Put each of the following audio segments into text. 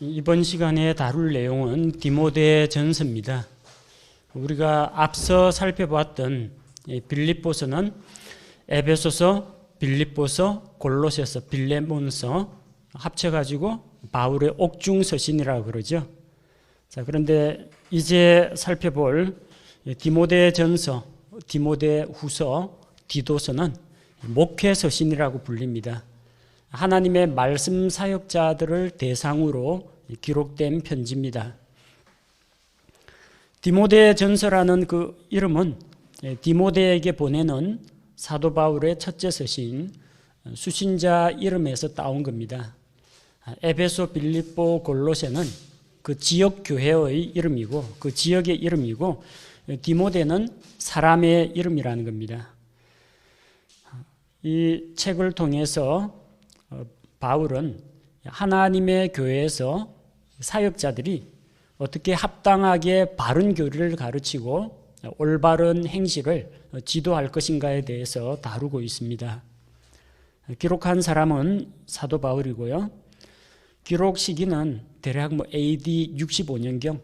이번 시간에 다룰 내용은 디모데 전서입니다. 우리가 앞서 살펴봤던 빌립보서는 에베소서, 빌립보서, 골로새서, 빌레몬서 합쳐가지고 바울의 옥중서신이라고 그러죠. 자, 그런데 이제 살펴볼 디모데 전서, 디모데 후서, 디도서는 목회서신이라고 불립니다. 하나님의 말씀 사역자들을 대상으로 기록된 편지입니다. 디모데 전서라는 그 이름은 디모데에게 보내는 사도 바울의 첫째 서신, 수신자 이름에서 따온 겁니다. 에베소, 빌립보, 골로새는 그 지역 교회의 이름이고 그 지역의 이름이고 디모데는 사람의 이름이라는 겁니다. 이 책을 통해서 바울은 하나님의 교회에서 사역자들이 어떻게 합당하게 바른 교리를 가르치고 올바른 행실을 지도할 것인가에 대해서 다루고 있습니다. 기록한 사람은 사도 바울이고요. 기록 시기는 대략 AD 65년경,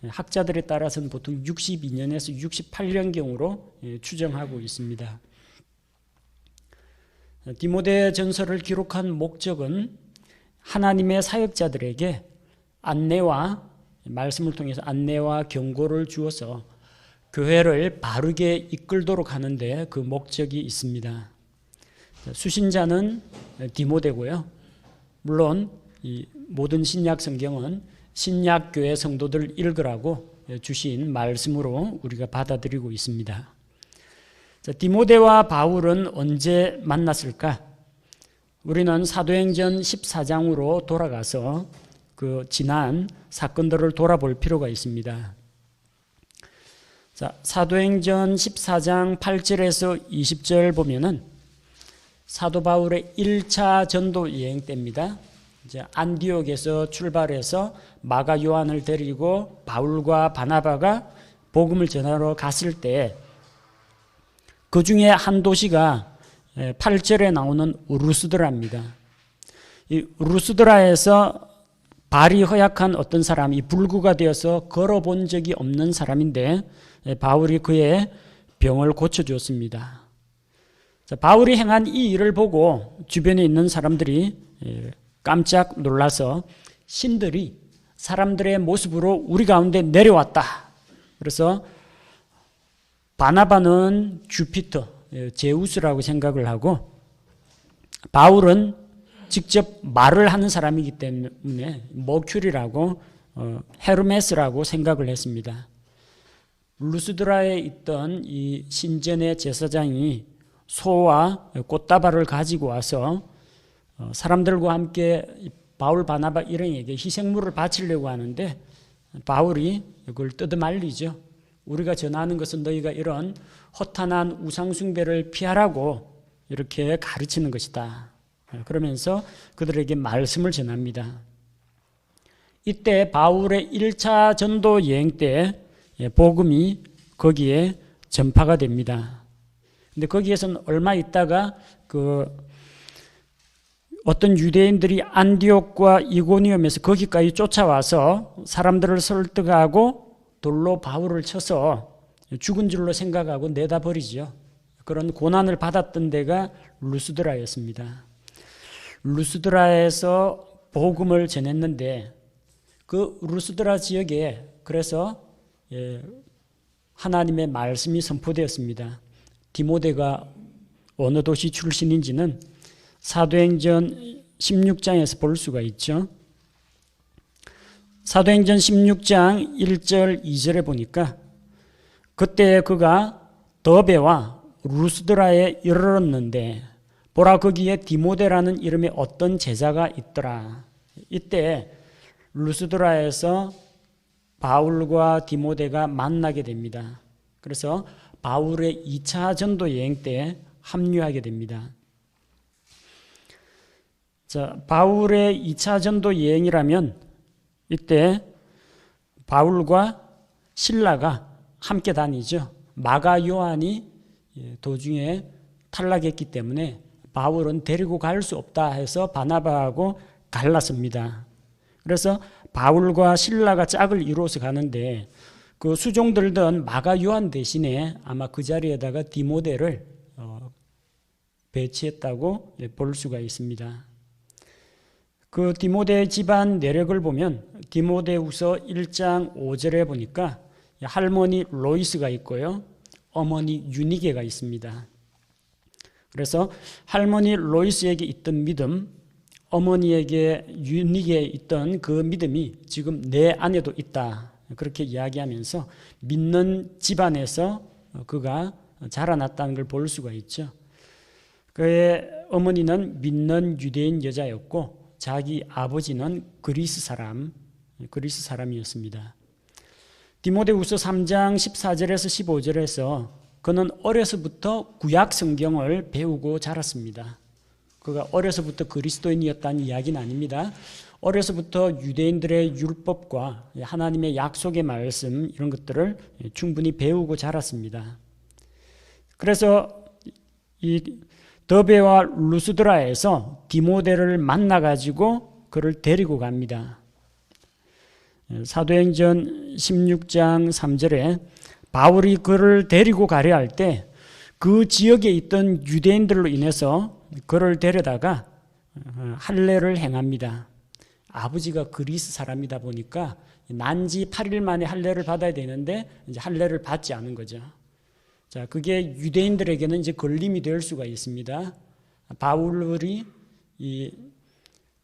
학자들에 따라서는 보통 62년에서 68년경으로 추정하고 있습니다. 디모데 전서를 기록한 목적은 하나님의 사역자들에게 말씀을 통해서 안내와 경고를 주어서 교회를 바르게 이끌도록 하는데 그 목적이 있습니다. 수신자는 디모데고요. 물론 이 모든 신약 성경은 신약 교회 성도들 읽으라고 주신 말씀으로 우리가 받아들이고 있습니다. 자, 디모데와 바울은 언제 만났을까? 우리는 사도행전 14장으로 돌아가서 그 지난 사건들을 돌아볼 필요가 있습니다. 자, 사도행전 14장 8절에서 20절 보면은 사도 바울의 1차 전도 여행 때입니다. 이제 안디옥에서 출발해서 마가 요한을 데리고 바울과 바나바가 복음을 전하러 갔을 때 그 중에 한 도시가 8절에 나오는 우르스드라입니다. 이 우르스드라에서 발이 허약한 어떤 사람이 불구가 되어서 걸어본 적이 없는 사람인데 바울이 그의 병을 고쳐주었습니다. 자, 바울이 행한 이 일을 보고 주변에 있는 사람들이 깜짝 놀라서 신들이 사람들의 모습으로 우리 가운데 내려왔다. 그래서 바나바는 주피터, 제우스라고 생각을 하고 바울은 직접 말을 하는 사람이기 때문에 머큐리라고 헤르메스라고 생각을 했습니다. 루스드라에 있던 이 신전의 제사장이 소와 꽃다발을 가지고 와서 사람들과 함께 바울 바나바 일행에게 희생물을 바치려고 하는데 바울이 그걸 뜯어말리죠. 우리가 전하는 것은 너희가 이런 허탄한 우상숭배를 피하라고 이렇게 가르치는 것이다. 그러면서 그들에게 말씀을 전합니다. 이때 바울의 1차 전도 여행 때 복음이 거기에 전파가 됩니다. 근데 거기에서는 얼마 있다가 어떤 유대인들이 안디옥과 이고니움에서 거기까지 쫓아와서 사람들을 설득하고 돌로 바울을 쳐서 죽은 줄로 생각하고 내다 버리죠. 그런 고난을 받았던 데가 루스드라였습니다. 루스드라에서 복음을 전했는데 그 루스드라 지역에 그래서 하나님의 말씀이 선포되었습니다. 디모데가 어느 도시 출신인지는 사도행전 16장에서 볼 수가 있죠. 사도행전 16장 1절 2절에 보니까 그때 그가 더베와 루스드라에 이르렀는데 보라 거기에 디모데라는 이름의 어떤 제자가 있더라. 이때 루스드라에서 바울과 디모데가 만나게 됩니다. 그래서 바울의 2차 전도 여행 때 합류하게 됩니다. 자, 바울의 2차 전도 여행이라면 이때 바울과 실라가 함께 다니죠. 마가 요한이 도중에 탈락했기 때문에 바울은 데리고 갈 수 없다 해서 바나바하고 갈랐습니다. 그래서 바울과 실라가 짝을 이루어서 가는데 그 수종 들던 마가 요한 대신에 아마 그 자리에다가 디모데를 배치했다고 볼 수가 있습니다. 그 디모데 집안 내력을 보면 디모데후서 1장 5절에 보니까 할머니 로이스가 있고요. 어머니 유니게가 있습니다. 그래서 할머니 로이스에게 있던 믿음, 어머니에게 유니게에 있던 그 믿음이 지금 내 안에도 있다. 그렇게 이야기하면서 믿는 집안에서 그가 자라났다는 걸 볼 수가 있죠. 그의 어머니는 믿는 유대인 여자였고 자기 아버지는 그리스 사람이었습니다. 디모데후서 3장 14절에서 15절에서 그는 어려서부터 구약 성경을 배우고 자랐습니다. 그가 어려서부터 그리스도인이었다는 이야기는 아닙니다. 어려서부터 유대인들의 율법과 하나님의 약속의 말씀 이런 것들을 충분히 배우고 자랐습니다. 그래서 이 더베와 루스드라에서 디모데를 만나가지고 그를 데리고 갑니다. 사도행전 16장 3절에 바울이 그를 데리고 가려 할 때 그 지역에 있던 유대인들로 인해서 그를 데려다가 할례를 행합니다. 아버지가 그리스 사람이다 보니까 난지 8일 만에 할례를 받아야 되는데 이제 할례를 받지 않은 거죠. 자, 그게 유대인들에게는 이제 걸림이 될 수가 있습니다. 바울이 이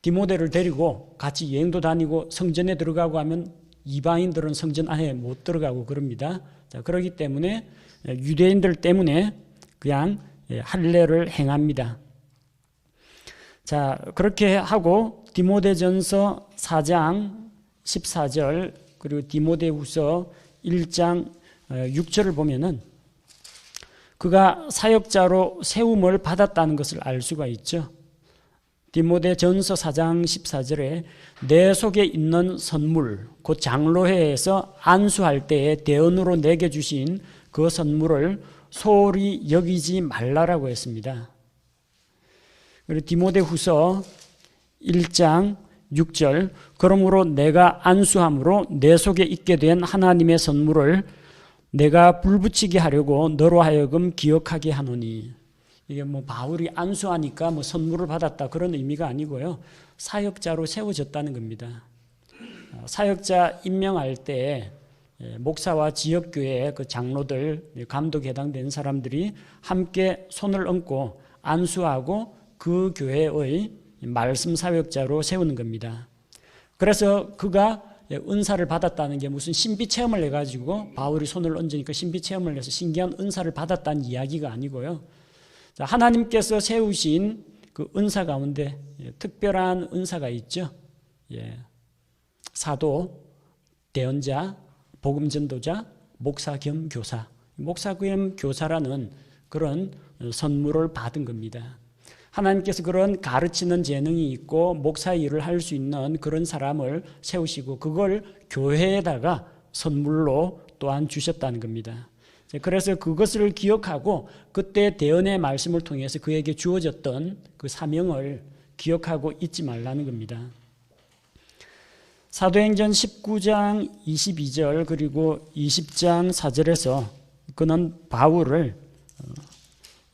디모데를 데리고 같이 여행도 다니고 성전에 들어가고 하면 이방인들은 성전 안에 못 들어가고 그럽니다. 자, 그렇기 때문에 유대인들 때문에 그냥 할례를 행합니다. 자, 그렇게 하고 디모데전서 4장 14절 그리고 디모데후서 1장 6절을 보면은 그가 사역자로 세움을 받았다는 것을 알 수가 있죠. 디모데전서 4장 14절에 내 속에 있는 선물, 곧 장로회에서 안수할 때에 대언으로 내게 주신 그 선물을 소홀히 여기지 말라라고 했습니다. 그리고 디모데후서 1장 6절 그러므로 내가 안수함으로 내 속에 있게 된 하나님의 선물을 내가 불붙이게 하려고 너로 하여금 기억하게 하노니. 이게 뭐 바울이 안수하니까 뭐 선물을 받았다 그런 의미가 아니고요. 사역자로 세워졌다는 겁니다. 사역자 임명할 때 목사와 지역교회 그 장로들 감독 해당된 사람들이 함께 손을 얹고 안수하고 그 교회의 말씀 사역자로 세우는 겁니다. 그래서 그가 은사를 받았다는 게 무슨 신비 체험을 해가지고 바울이 손을 얹으니까 신비 체험을 해서 신기한 은사를 받았다는 이야기가 아니고요. 하나님께서 세우신 그 은사 가운데 특별한 은사가 있죠. 사도, 대언자, 복음전도자, 목사 겸 교사. 목사 겸 교사라는 그런 선물을 받은 겁니다. 하나님께서 그런 가르치는 재능이 있고 목사 일을 할 수 있는 그런 사람을 세우시고 그걸 교회에다가 선물로 또한 주셨다는 겁니다. 그래서 그것을 기억하고 그때 대언의 말씀을 통해서 그에게 주어졌던 그 사명을 기억하고 잊지 말라는 겁니다. 사도행전 19장 22절 그리고 20장 4절에서 그는 바울을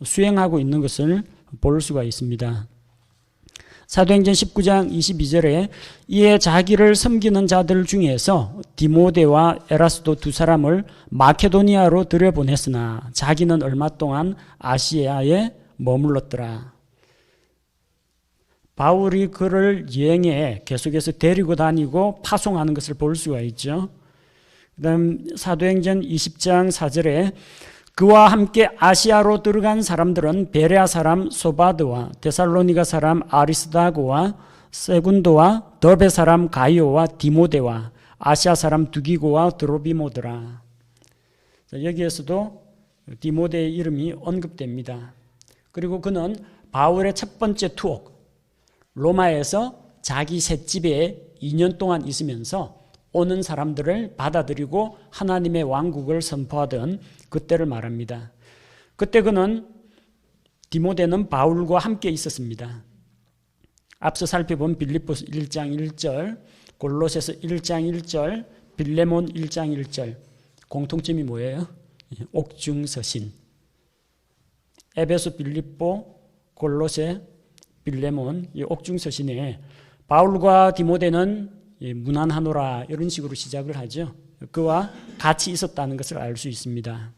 수행하고 있는 것을 볼 수가 있습니다. 사도행전 19장 22절에 이에 자기를 섬기는 자들 중에서 디모데와 에라스도 두 사람을 마케도니아로 들여보냈으나 자기는 얼마 동안 아시아에 머물렀더라. 바울이 그를 여행에 계속해서 데리고 다니고 파송하는 것을 볼 수가 있죠. 그 다음 사도행전 20장 4절에 그와 함께 아시아로 들어간 사람들은 베레아 사람 소바드와 데살로니가 사람 아리스다고와 세군도와 더베 사람 가이오와 디모데와 아시아 사람 두기고와 드로비모더라. 여기에서도 디모데의 이름이 언급됩니다. 그리고 그는 바울의 첫 번째 투옥 로마에서 자기 셋집에 2년 동안 있으면서 오는 사람들을 받아들이고 하나님의 왕국을 선포하던 그때를 말합니다. 그때 그는 디모데는 바울과 함께 있었습니다. 앞서 살펴본 빌립보서 1장 1절 골로새서 1장 1절, 빌레몬 1장 1절. 공통점이 뭐예요? 옥중서신. 에베소, 빌립보, 골로새, 빌레몬, 이 옥중서신에 바울과 디모데는 문안하노라 이런 식으로 시작을 하죠. 그와 같이 있었다는 것을 알 수 있습니다.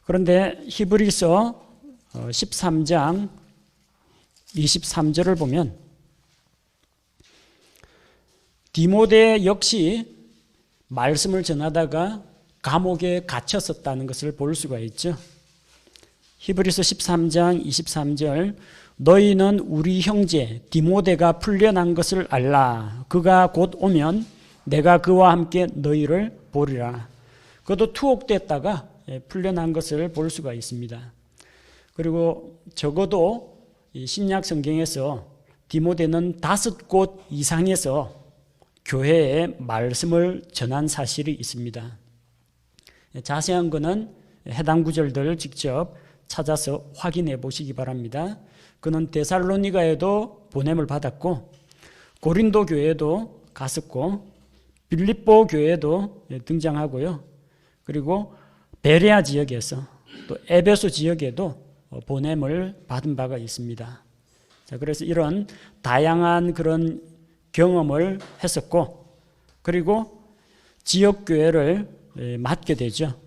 그런데 히브리서 13장 23절을 보면 디모데 역시 말씀을 전하다가 감옥에 갇혔었다는 것을 볼 수가 있죠. 히브리서 13장 23절 너희는 우리 형제 디모데가 풀려난 것을 알라. 그가 곧 오면 내가 그와 함께 너희를 보리라. 그도 투옥됐다가 풀려난 것을 볼 수가 있습니다. 그리고 적어도 신약 성경에서 디모데는 5곳 이상에서 교회에 말씀을 전한 사실이 있습니다. 자세한 것은 해당 구절들을 직접 찾아서 확인해 보시기 바랍니다. 그는 데살로니가에도 보냄을 받았고 고린도 교회에도 갔었고 빌립보 교회에도 등장하고요. 그리고 베레아 지역에서 또 에베소 지역에도 보냄을 받은 바가 있습니다. 자, 그래서 이런 다양한 그런 경험을 했었고 그리고 지역교회를 맡게 되죠.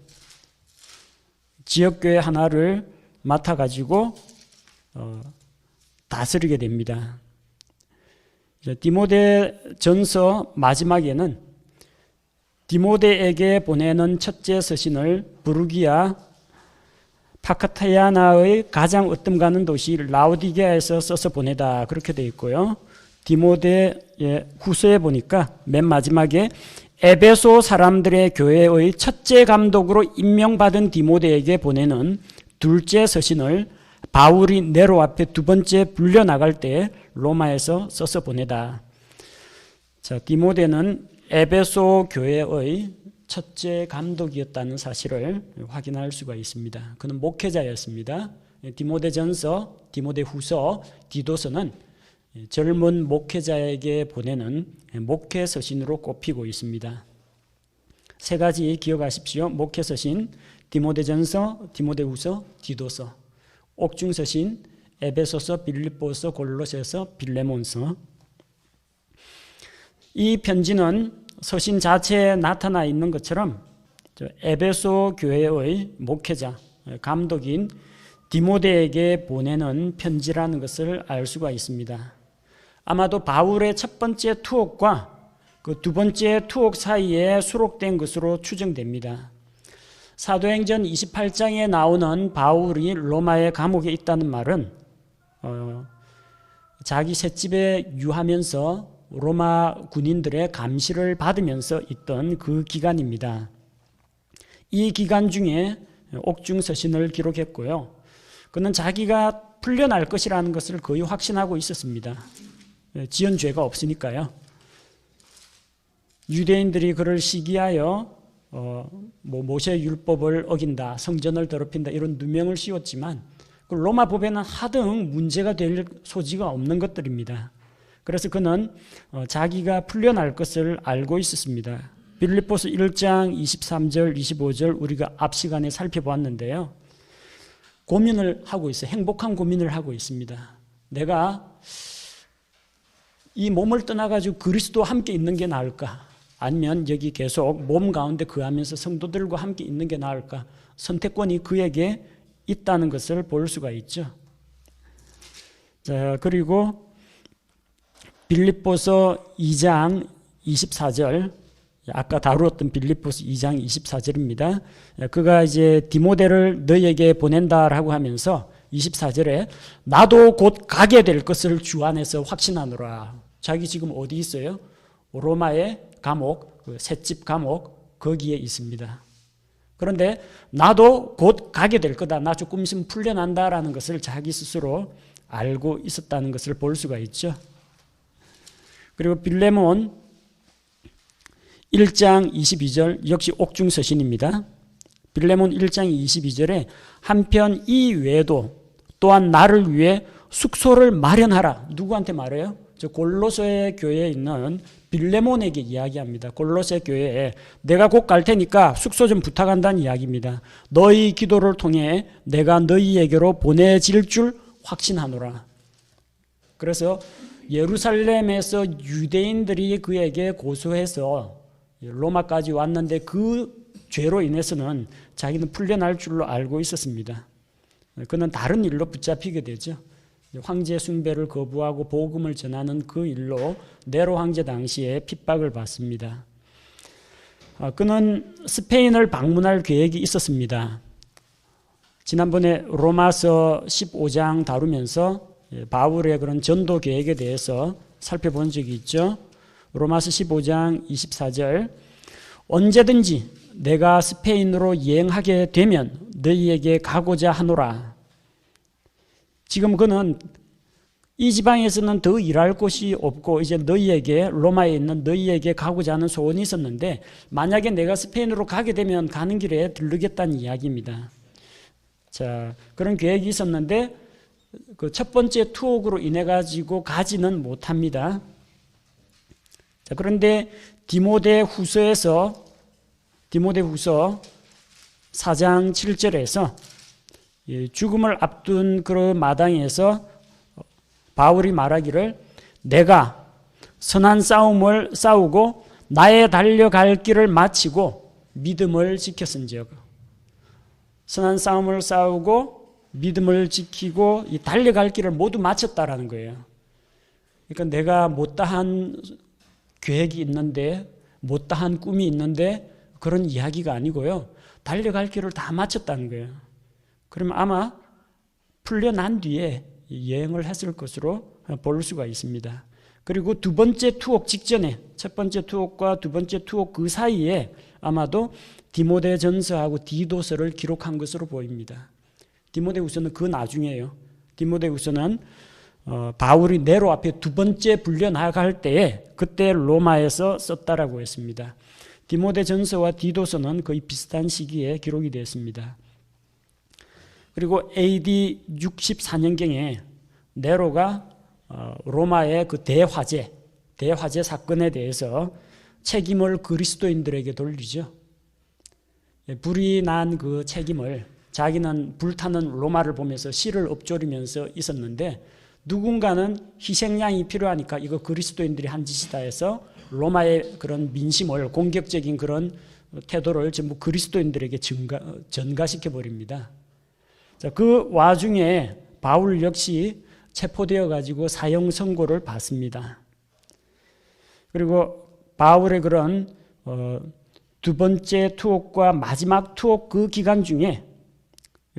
지역교회 하나를 맡아가지고 다스리게 됩니다. 디모데전서 마지막에는 디모데에게 보내는 첫째 서신을 부르기아 파카타야나의 가장 으뜸 가는 도시 라오디게아에서 써서 보내다 그렇게 되어 있고요. 디모데의 후서에 보니까 맨 마지막에 에베소 사람들의 교회의 첫째 감독으로 임명받은 디모데에게 보내는 둘째 서신을 바울이 네로 앞에 두 번째 불려나갈 때 로마에서 써서 보내다. 자, 디모데는 에베소 교회의 첫째 감독이었다는 사실을 확인할 수가 있습니다. 그는 목회자였습니다. 디모데전서, 디모데후서, 디도서는 젊은 목회자에게 보내는 목회서신으로 꼽히고 있습니다. 세 가지 기억하십시오. 목회서신, 디모데전서, 디모데후서, 디도서, 옥중서신, 에베소서, 빌립보서, 골로새서, 빌레몬서. 이 편지는 서신 자체에 나타나 있는 것처럼 에베소 교회의 목회자, 감독인 디모데에게 보내는 편지라는 것을 알 수가 있습니다. 아마도 바울의 첫 번째 투옥과 그 두 번째 투옥 사이에 수록된 것으로 추정됩니다. 사도행전 28장에 나오는 바울이 로마의 감옥에 있다는 말은 자기 셋집에 유하면서 로마 군인들의 감시를 받으면서 있던 그 기간입니다. 이 기간 중에 옥중서신을 기록했고요. 그는 자기가 풀려날 것이라는 것을 거의 확신하고 있었습니다. 지은 죄가 없으니까요. 유대인들이 그를 시기하여 모세 율법을 어긴다, 성전을 더럽힌다 이런 누명을 씌웠지만 그 로마 법에는 하등 문제가 될 소지가 없는 것들입니다. 그래서 그는 자기가 풀려날 것을 알고 있었습니다. 빌립보서 1장 23절 25절 우리가 앞 시간에 살펴보았는데요. 고민을 하고 있어요. 행복한 고민을 하고 있습니다. 내가 이 몸을 떠나가지고 그리스도와 함께 있는 게 나을까? 아니면 여기 계속 몸 가운데 거하면서 성도들과 함께 있는 게 나을까? 선택권이 그에게 있다는 것을 볼 수가 있죠. 자, 그리고 빌립보서 2장 24절, 아까 다루었던 빌립보서 2장 24절입니다. 그가 이제 디모데를 너에게 보낸다라고 하면서 24절에 나도 곧 가게 될 것을 주 안에서 확신하노라. 자기 지금 어디 있어요? 로마의 감옥, 그 셋집 감옥 거기에 있습니다. 그런데 나도 곧 가게 될 거다. 나 조금 있으면 풀려난다라는 것을 자기 스스로 알고 있었다는 것을 볼 수가 있죠. 그리고 빌레몬 1장 22절 역시 옥중서신입니다. 빌레몬 1장 22절에 한편 이 외에도 또한 나를 위해 숙소를 마련하라. 누구한테 말해요? 저 골로새 교회에 있는 빌레몬에게 이야기합니다. 골로새 교회에 내가 곧 갈 테니까 숙소 좀 부탁한다는 이야기입니다. 너희 기도를 통해 내가 너희에게로 보내질 줄 확신하노라. 그래서 예루살렘에서 유대인들이 그에게 고소해서 로마까지 왔는데 그 죄로 인해서는 자기는 풀려날 줄로 알고 있었습니다. 그는 다른 일로 붙잡히게 되죠. 황제 숭배를 거부하고 복음을 전하는 그 일로 네로 황제 당시에 핍박을 받습니다. 그는 스페인을 방문할 계획이 있었습니다. 지난번에 로마서 15장 다루면서 바울의 그런 전도 계획에 대해서 살펴본 적이 있죠. 로마서 15장 24절 언제든지 내가 스페인으로 여행하게 되면 너희에게 가고자 하노라. 지금 그는 이 지방에서는 더 일할 곳이 없고 이제 너희에게 로마에 있는 너희에게 가고자 하는 소원이 있었는데 만약에 내가 스페인으로 가게 되면 가는 길에 들르겠다는 이야기입니다. 자, 그런 계획이 있었는데 그 첫 번째 투옥으로 인해 가지고 가지는 못합니다. 자, 그런데 디모데후서 4장 7절에서 죽음을 앞둔 그 마당에서 바울이 말하기를 내가 선한 싸움을 싸우고 나의 달려갈 길을 마치고 믿음을 지켰은즉 선한 싸움을 싸우고 믿음을 지키고 이 달려갈 길을 모두 마쳤다라는 거예요. 그러니까 내가 못다한 계획이 있는데 못다한 꿈이 있는데 그런 이야기가 아니고요. 달려갈 길을 다 마쳤다는 거예요. 그러면 아마 풀려난 뒤에 여행을 했을 것으로 볼 수가 있습니다. 그리고 두 번째 투옥 직전에 첫 번째 투옥과 두 번째 투옥 그 사이에 아마도 디모데전서하고 디도서를 기록한 것으로 보입니다. 디모데후서는 그 나중이에요. 디모데후서는 바울이 네로 앞에 두 번째 불려 나갈 때에 그때 로마에서 썼다라고 했습니다. 디모데전서와 디도서는 거의 비슷한 시기에 기록이 되었습니다. 그리고 AD 64년경에 네로가 로마의 그 대화재 사건에 대해서 책임을 그리스도인들에게 돌리죠. 불이 난 그 책임을 자기는 불타는 로마를 보면서 씨를 엎조리면서 있었는데 누군가는 희생양이 필요하니까 이거 그리스도인들이 한 짓이다 해서 로마의 그런 민심을 공격적인 그런 태도를 전부 그리스도인들에게 전가시켜 버립니다. 자, 그 와중에 바울 역시 체포되어 가지고 사형 선고를 받습니다. 그리고 바울의 그런 두 번째 투옥과 마지막 투옥 그 기간 중에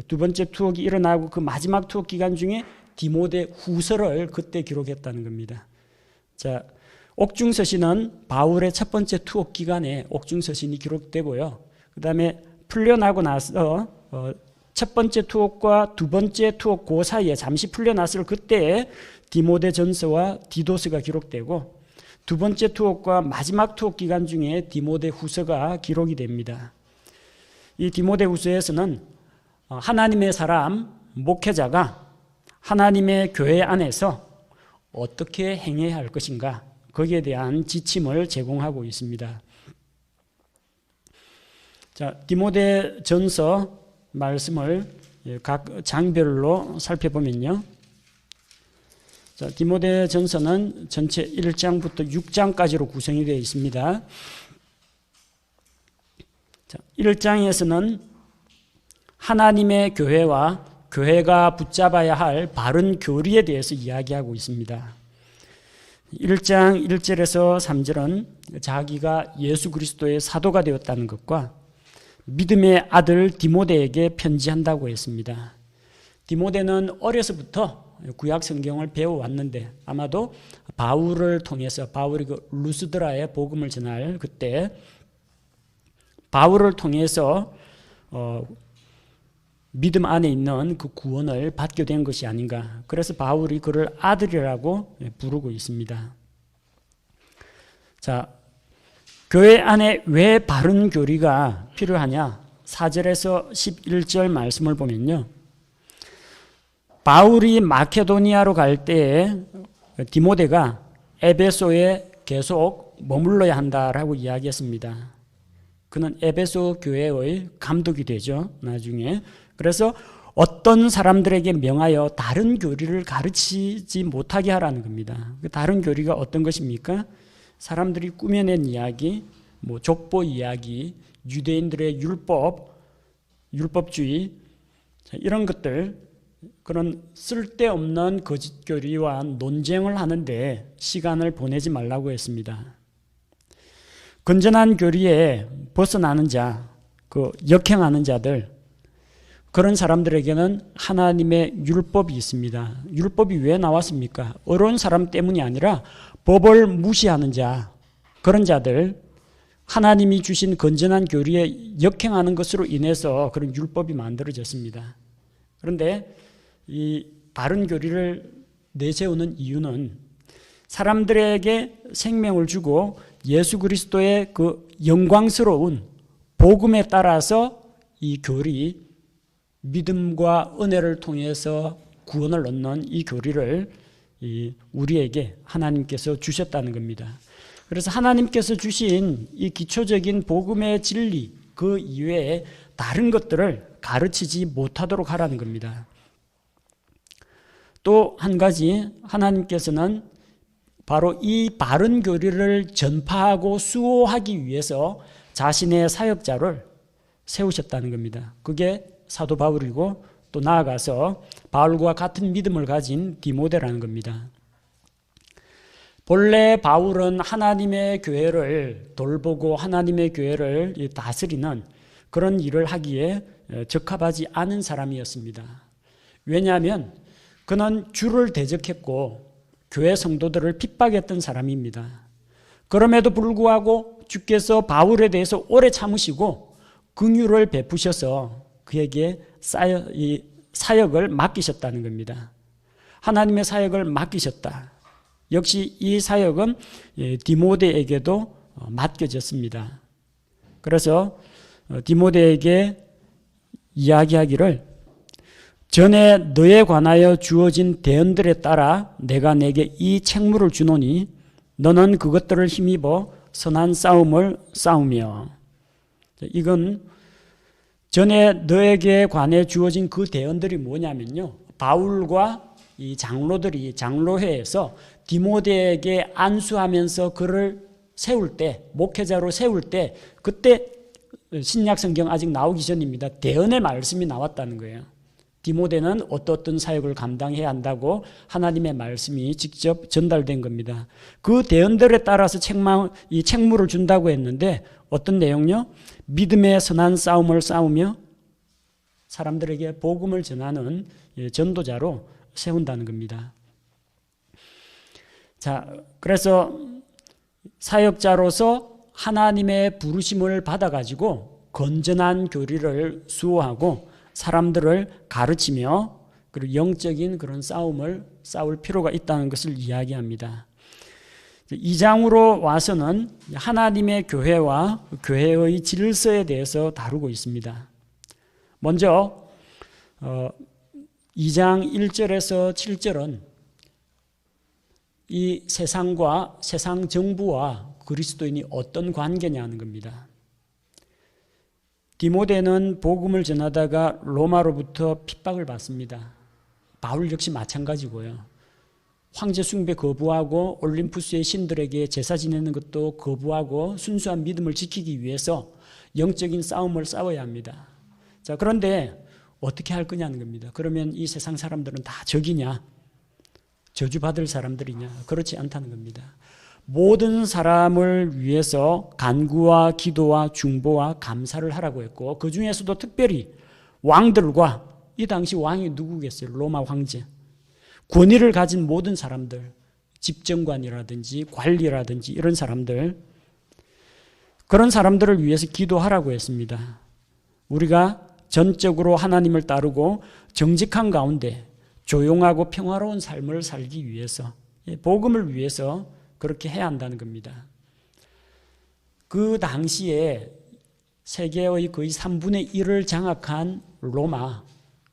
두 번째 투옥이 일어나고 그 마지막 투옥 기간 중에 디모데 후서를 그때 기록했다는 겁니다. 자, 옥중서신은 바울의 첫 번째 투옥 기간에 옥중서신이 기록되고요. 그 다음에 풀려나고 나서 첫 번째 투옥과 두 번째 투옥 그 사이에 잠시 풀려났을 그때에 디모데전서와 디도서가 기록되고 두 번째 투옥과 마지막 투옥 기간 중에 디모데후서가 기록이 됩니다. 이 디모데후서에서는 하나님의 사람, 목회자가 하나님의 교회 안에서 어떻게 행해야 할 것인가 거기에 대한 지침을 제공하고 있습니다. 자, 디모데전서 말씀을 각 장별로 살펴보면요. 자, 디모데전서는 전체 1장부터 6장까지로 구성이 되어 있습니다. 자, 1장에서는 하나님의 교회와 교회가 붙잡아야 할 바른 교리에 대해서 이야기하고 있습니다. 1장 1절에서 3절은 자기가 예수 그리스도의 사도가 되었다는 것과 믿음의 아들 디모데에게 편지한다고 했습니다. 디모데는 어려서부터 구약 성경을 배워왔는데 아마도 바울을 통해서 바울이 그 루스드라에 복음을 전할 그때 바울을 통해서 믿음 안에 있는 그 구원을 받게 된 것이 아닌가. 그래서 바울이 그를 아들이라고 부르고 있습니다. 자, 교회 안에 왜 바른 교리가 필요하냐? 4절에서 11절 말씀을 보면요. 바울이 마케도니아로 갈 때에 디모데가 에베소에 계속 머물러야 한다라고 이야기했습니다. 그는 에베소 교회의 감독이 되죠, 나중에. 그래서 어떤 사람들에게 명하여 다른 교리를 가르치지 못하게 하라는 겁니다. 그 다른 교리가 어떤 것입니까? 사람들이 꾸며낸 이야기, 족보 이야기, 유대인들의 율법주의, 이런 것들, 그런 쓸데없는 거짓 교리와 논쟁을 하는데 시간을 보내지 말라고 했습니다. 건전한 교리에 벗어나는 자, 역행하는 자들, 그런 사람들에게는 하나님의 율법이 있습니다. 율법이 왜 나왔습니까? 어려운 사람 때문이 아니라 법을 무시하는 자, 그런 자들, 하나님이 주신 건전한 교리에 역행하는 것으로 인해서 그런 율법이 만들어졌습니다. 그런데 이 바른 교리를 내세우는 이유는 사람들에게 생명을 주고 예수 그리스도의 그 영광스러운 복음에 따라서 이 교리, 믿음과 은혜를 통해서 구원을 얻는 이 교리를 우리에게 하나님께서 주셨다는 겁니다. 그래서 하나님께서 주신 이 기초적인 복음의 진리, 그 이외에 다른 것들을 가르치지 못하도록 하라는 겁니다. 또 한 가지, 하나님께서는 바로 이 바른 교리를 전파하고 수호하기 위해서 자신의 사역자를 세우셨다는 겁니다. 그게 사도 바울이고 또 나아가서 바울과 같은 믿음을 가진 디모데라는 겁니다. 본래 바울은 하나님의 교회를 돌보고 하나님의 교회를 다스리는 그런 일을 하기에 적합하지 않은 사람이었습니다. 왜냐하면 그는 주를 대적했고 교회 성도들을 핍박했던 사람입니다. 그럼에도 불구하고 주께서 바울에 대해서 오래 참으시고 긍휼을 베푸셔서 그에게 사역을 맡기셨다는 겁니다. 하나님의 사역을 맡기셨다. 역시 이 사역은 디모데에게도 맡겨졌습니다. 그래서 디모데에게 이야기하기를 전에 너에 관하여 주어진 대언들에 따라 내가 내게 이 책무를 주노니 너는 그것들을 힘입어 선한 싸움을 싸우며, 이건 전에 너에게 관해 주어진 그 대언들이 뭐냐면요, 바울과 이 장로들이 장로회에서 디모데에게 안수하면서 그를 세울 때, 목회자로 세울 때, 그때 신약 성경 아직 나오기 전입니다. 대언의 말씀이 나왔다는 거예요. 디모데는 어떤 사역을 감당해야 한다고 하나님의 말씀이 직접 전달된 겁니다. 그 대언들에 따라서 이 책무를 준다고 했는데 어떤 내용요? 믿음의 선한 싸움을 싸우며 사람들에게 복음을 전하는 전도자로 세운다는 겁니다. 자, 그래서 사역자로서 하나님의 부르심을 받아가지고 건전한 교리를 수호하고 사람들을 가르치며 그리고 영적인 그런 싸움을 싸울 필요가 있다는 것을 이야기합니다. 2장으로 와서는 하나님의 교회와 교회의 질서에 대해서 다루고 있습니다. 먼저 2장 1절에서 7절은 이 세상과 세상 정부와 그리스도인이 어떤 관계냐는 겁니다. 디모데는 복음을 전하다가 로마로부터 핍박을 받습니다. 바울 역시 마찬가지고요. 황제 숭배 거부하고 올림푸스의 신들에게 제사 지내는 것도 거부하고 순수한 믿음을 지키기 위해서 영적인 싸움을 싸워야 합니다. 자, 그런데 어떻게 할 거냐는 겁니다. 그러면 이 세상 사람들은 다 적이냐? 저주받을 사람들이냐? 그렇지 않다는 겁니다. 모든 사람을 위해서 간구와 기도와 중보와 감사를 하라고 했고 그 중에서도 특별히 왕들과, 이 당시 왕이 누구겠어요? 로마 황제. 권위를 가진 모든 사람들, 집정관이라든지 관리라든지 이런 사람들, 그런 사람들을 위해서 기도하라고 했습니다. 우리가 전적으로 하나님을 따르고 정직한 가운데 조용하고 평화로운 삶을 살기 위해서, 복음을 위해서 그렇게 해야 한다는 겁니다. 그 당시에 세계의 거의 3분의 1을 장악한 로마,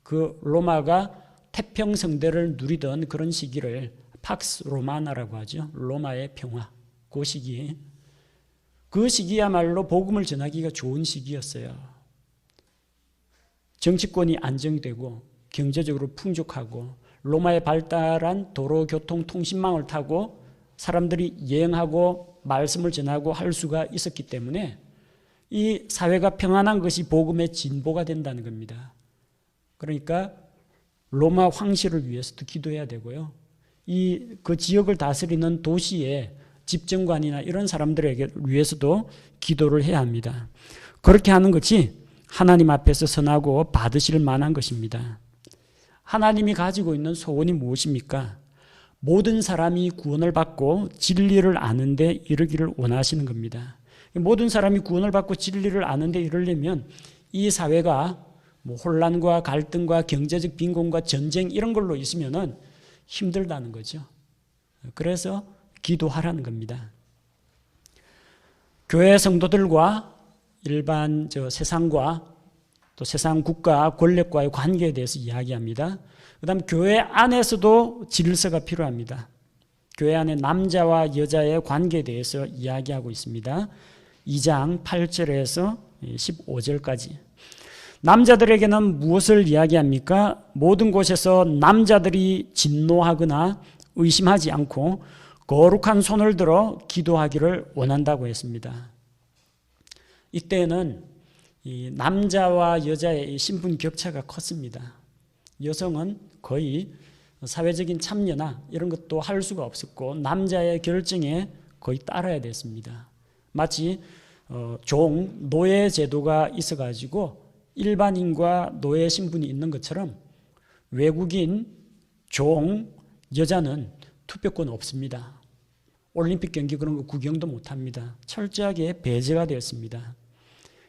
그 로마가 태평성대를 누리던 그런 시기를 팍스 로마나라고 하죠. 로마의 평화. 그 시기. 그 시기야말로 복음을 전하기가 좋은 시기였어요. 정치권이 안정되고 경제적으로 풍족하고 로마의 발달한 도로, 교통, 통신망을 타고 사람들이 여행하고 말씀을 전하고 할 수가 있었기 때문에 이 사회가 평안한 것이 복음의 진보가 된다는 겁니다. 그러니까 로마 황실을 위해서도 기도해야 되고요. 그 지역을 다스리는 도시의 집정관이나 이런 사람들에게 위해서도 기도를 해야 합니다. 그렇게 하는 것이 하나님 앞에서 선하고 받으실 만한 것입니다. 하나님이 가지고 있는 소원이 무엇입니까? 모든 사람이 구원을 받고 진리를 아는 데 이르기를 원하시는 겁니다. 모든 사람이 구원을 받고 진리를 아는 데 이르려면 이 사회가 혼란과 갈등과 경제적 빈곤과 전쟁 이런 걸로 있으면은 힘들다는 거죠. 그래서 기도하라는 겁니다. 교회 성도들과 일반 세상과 또 세상 국가 권력과의 관계에 대해서 이야기합니다. 그다음 교회 안에서도 질서가 필요합니다. 교회 안에 남자와 여자의 관계에 대해서 이야기하고 있습니다. 2장 8절에서 15절까지. 남자들에게는 무엇을 이야기합니까? 모든 곳에서 남자들이 진노하거나 의심하지 않고 거룩한 손을 들어 기도하기를 원한다고 했습니다. 이때는 이 남자와 여자의 신분 격차가 컸습니다. 여성은 거의 사회적인 참여나 이런 것도 할 수가 없었고 남자의 결정에 거의 따라야 됐습니다. 마치 노예 제도가 있어가지고 일반인과 노예 신분이 있는 것처럼 외국인, 여자는 투표권 없습니다. 올림픽 경기 그런 거 구경도 못합니다. 철저하게 배제가 되었습니다.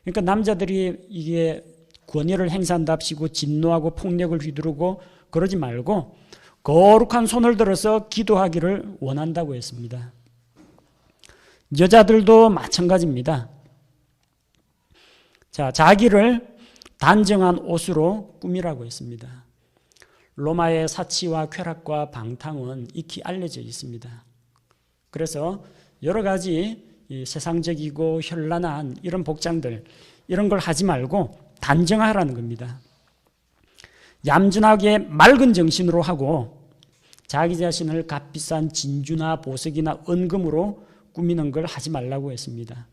그러니까 남자들이 이게 권위를 행사한답시고 진노하고 폭력을 휘두르고 그러지 말고 거룩한 손을 들어서 기도하기를 원한다고 했습니다. 여자들도 마찬가지입니다. 자기를 단정한 옷으로 꾸미라고 했습니다. 로마의 사치와 쾌락과 방탕은 익히 알려져 있습니다. 그래서 여러 가지 세상적이고 현란한 이런 복장들 이런 걸 하지 말고 단정하라는 겁니다. 얌전하게 맑은 정신으로 하고 자기 자신을 값비싼 진주나 보석이나 은금으로 꾸미는 걸 하지 말라고 했습니다.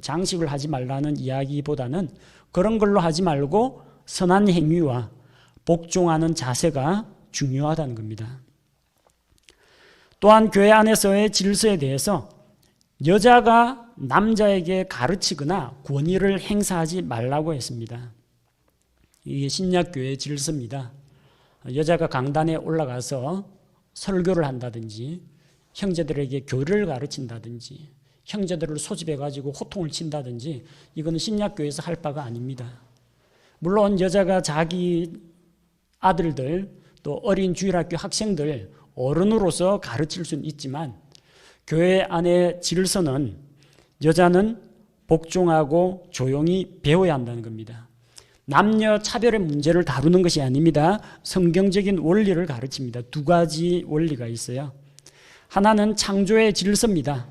장식을 하지 말라는 이야기보다는 그런 걸로 하지 말고 선한 행위와 복종하는 자세가 중요하다는 겁니다. 또한 교회 안에서의 질서에 대해서 여자가 남자에게 가르치거나 권위를 행사하지 말라고 했습니다. 이게 신약교회의 질서입니다. 여자가 강단에 올라가서 설교를 한다든지 형제들에게 교리를 가르친다든지 형제들을 소집해가지고 호통을 친다든지 이거는 신약교회에서 할 바가 아닙니다. 물론 여자가 자기 아들들 또 어린 주일학교 학생들 어른으로서 가르칠 수는 있지만 교회 안의 질서는 여자는 복종하고 조용히 배워야 한다는 겁니다. 남녀 차별의 문제를 다루는 것이 아닙니다. 성경적인 원리를 가르칩니다. 두 가지 원리가 있어요. 하나는 창조의 질서입니다.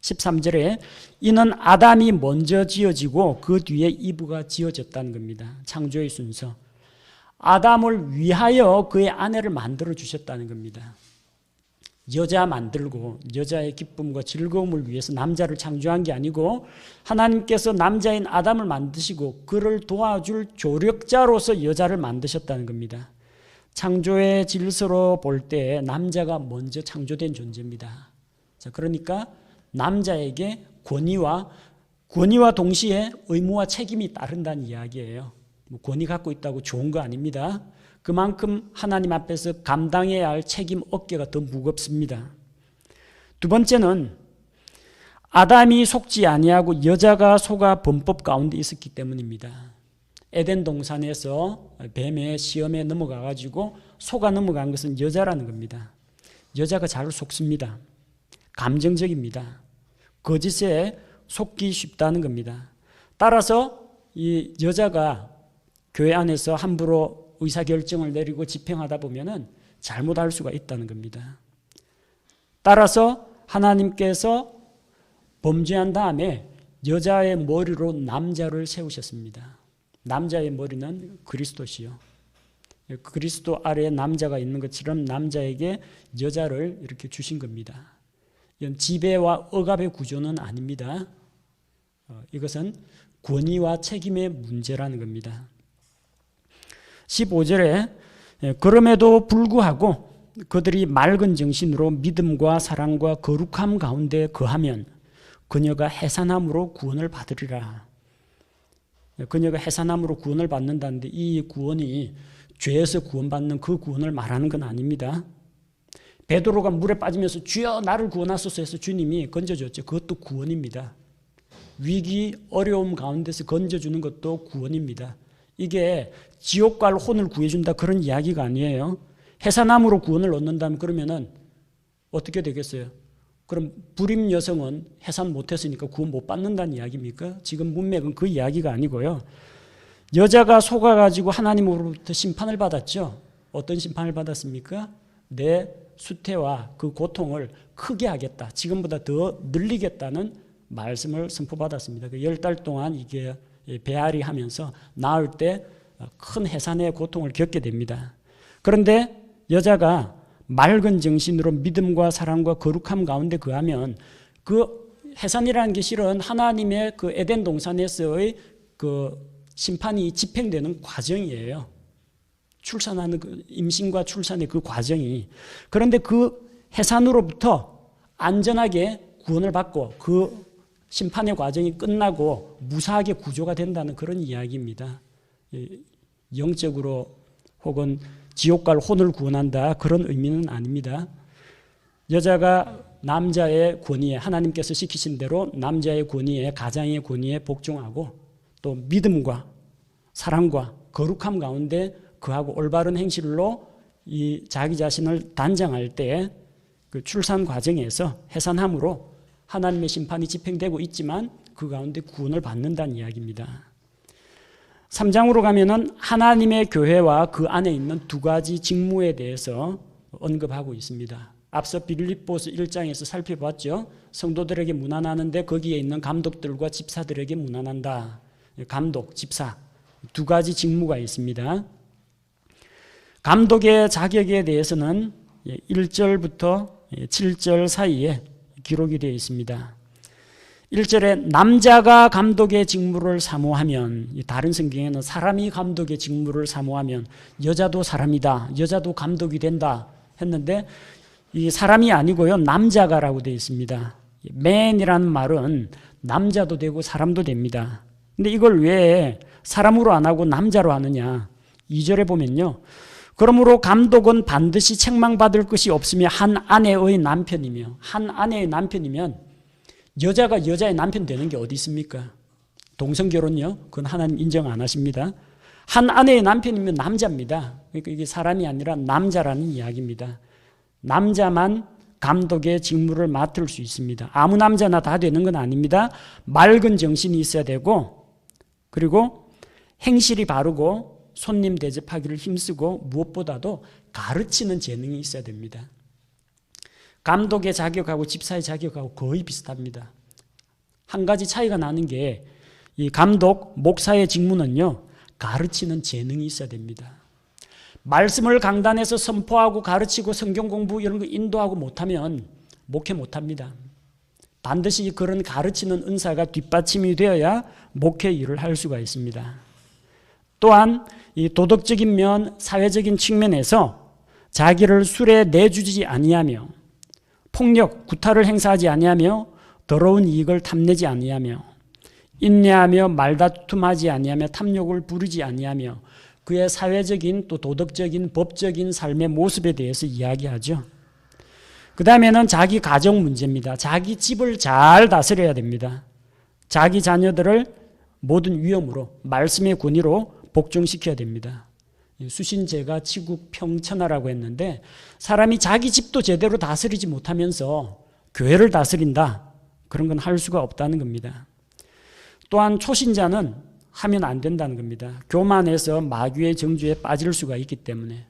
13절에 이는 아담이 먼저 지어지고 그 뒤에 이브가 지어졌다는 겁니다. 창조의 순서. 아담을 위하여 그의 아내를 만들어 주셨다는 겁니다. 여자 만들고 여자의 기쁨과 즐거움을 위해서 남자를 창조한 게 아니고 하나님께서 남자인 아담을 만드시고 그를 도와줄 조력자로서 여자를 만드셨다는 겁니다. 창조의 질서로 볼 때 남자가 먼저 창조된 존재입니다. 자, 그러니까 남자에게 권위와 동시에 의무와 책임이 따른다는 이야기예요. 권위 갖고 있다고 좋은 거 아닙니다. 그만큼 하나님 앞에서 감당해야 할 책임 어깨가 더 무겁습니다. 두 번째는 아담이 속지 아니하고 여자가 속아 범법 가운데 있었기 때문입니다. 에덴 동산에서 뱀의 시험에 넘어가가지고 속아 넘어간 것은 여자라는 겁니다. 여자가 잘 속습니다. 감정적입니다. 거짓에 속기 쉽다는 겁니다. 따라서 이 여자가 교회 안에서 함부로 의사결정을 내리고 집행하다 보면은 잘못할 수가 있다는 겁니다. 따라서 하나님께서 범죄한 다음에 여자의 머리로 남자를 세우셨습니다. 남자의 머리는 그리스도시요. 그리스도 아래에 남자가 있는 것처럼 남자에게 여자를 이렇게 주신 겁니다. 이건 지배와 억압의 구조는 아닙니다. 이것은 권위와 책임의 문제라는 겁니다. 15절에 그럼에도 불구하고 그들이 맑은 정신으로 믿음과 사랑과 거룩함 가운데 거하면 그녀가 해산함으로 구원을 받으리라. 그녀가 해산함으로 구원을 받는다는데 이 구원이 죄에서 구원받는 그 구원을 말하는 건 아닙니다. 베드로가 물에 빠지면서 주여 나를 구원하소서 해서 주님이 건져줬죠. 그것도 구원입니다. 위기 어려움 가운데서 건져주는 것도 구원입니다. 이게 지옥 갈 혼을 구해준다 그런 이야기가 아니에요. 해산함으로 구원을 얻는다면 그러면은 어떻게 되겠어요? 그럼 불임 여성은 해산 못했으니까 구원 못 받는다는 이야기입니까? 지금 문맥은 그 이야기가 아니고요. 여자가 속아가지고 하나님으로부터 심판을 받았죠. 어떤 심판을 받았습니까? 내 수태와 그 고통을 크게 하겠다. 지금보다 더 늘리겠다는 말씀을 선포받았습니다. 10달 동안 이게 배앓이 하면서 나을 때 큰 해산의 고통을 겪게 됩니다. 그런데 여자가 맑은 정신으로 믿음과 사랑과 거룩함 가운데 거하면 그 해산이라는 게 실은 하나님의 그 에덴 동산에서의 그 심판이 집행되는 과정이에요. 출산하는 그 임신과 출산의 그 과정이. 그런데 그 해산으로부터 안전하게 구원을 받고 그 심판의 과정이 끝나고 무사하게 구조가 된다는 그런 이야기입니다. 영적으로 혹은 지옥 갈 혼을 구원한다 그런 의미는 아닙니다. 여자가 남자의 권위에 하나님께서 시키신 대로 남자의 권위에 가장의 권위에 복종하고 또 믿음과 사랑과 거룩함 가운데 그하고 올바른 행실로 이 자기 자신을 단장할 때 그 출산 과정에서 해산함으로 하나님의 심판이 집행되고 있지만 그 가운데 구원을 받는다는 이야기입니다. 3장으로 가면은 하나님의 교회와 그 안에 있는 두 가지 직무에 대해서 언급하고 있습니다. 앞서 빌립보서 1장에서 살펴봤죠. 성도들에게 문안하는데 거기에 있는 감독들과 집사들에게 문안한다. 감독, 집사 두 가지 직무가 있습니다. 감독의 자격에 대해서는 1절부터 7절 사이에 기록이 되어 있습니다. 1절에 남자가 감독의 직무를 사모하면, 다른 성경에는 사람이 감독의 직무를 사모하면 여자도 사람이다, 여자도 감독이 된다 했는데 이 사람이 아니고요, 남자가라고 되어 있습니다. man이라는 말은 남자도 되고 사람도 됩니다. 근데 이걸 왜 사람으로 안 하고 남자로 하느냐? 2절에 보면요, 그러므로 감독은 반드시 책망받을 것이 없으며 한 아내의 남편이며, 한 아내의 남편이면 여자가 여자의 남편 되는 게 어디 있습니까? 동성결혼요? 그건 하나님 인정 안 하십니다. 한 아내의 남편이면 남자입니다. 그러니까 이게 사람이 아니라 남자라는 이야기입니다. 남자만 감독의 직무를 맡을 수 있습니다. 아무 남자나 다 되는 건 아닙니다. 맑은 정신이 있어야 되고, 그리고 행실이 바르고 손님 대접하기를 힘쓰고 무엇보다도 가르치는 재능이 있어야 됩니다. 감독의 자격하고 집사의 자격하고 거의 비슷합니다. 한 가지 차이가 나는 게 이 감독, 목사의 직무는요, 가르치는 재능이 있어야 됩니다. 말씀을 강단에서 선포하고 가르치고 성경 공부 이런 거 인도하고 못하면 목회 못합니다. 반드시 그런 가르치는 은사가 뒷받침이 되어야 목회 일을 할 수가 있습니다. 또한 이 도덕적인 면, 사회적인 측면에서 자기를 술에 내주지 아니하며 폭력, 구타를 행사하지 아니하며 더러운 이익을 탐내지 아니하며 인내하며 말다툼하지 아니하며 탐욕을 부리지 아니하며 그의 사회적인 또 도덕적인 법적인 삶의 모습에 대해서 이야기하죠. 그 다음에는 자기 가정 문제입니다. 자기 집을 잘 다스려야 됩니다. 자기 자녀들을 모든 위험으로 말씀의 권위로 복종시켜야 됩니다. 수신제가 치국 평천하라고 했는데 사람이 자기 집도 제대로 다스리지 못하면서 교회를 다스린다, 그런 건 할 수가 없다는 겁니다. 또한 초신자는 하면 안 된다는 겁니다. 교만해서 마귀의 정죄에 빠질 수가 있기 때문에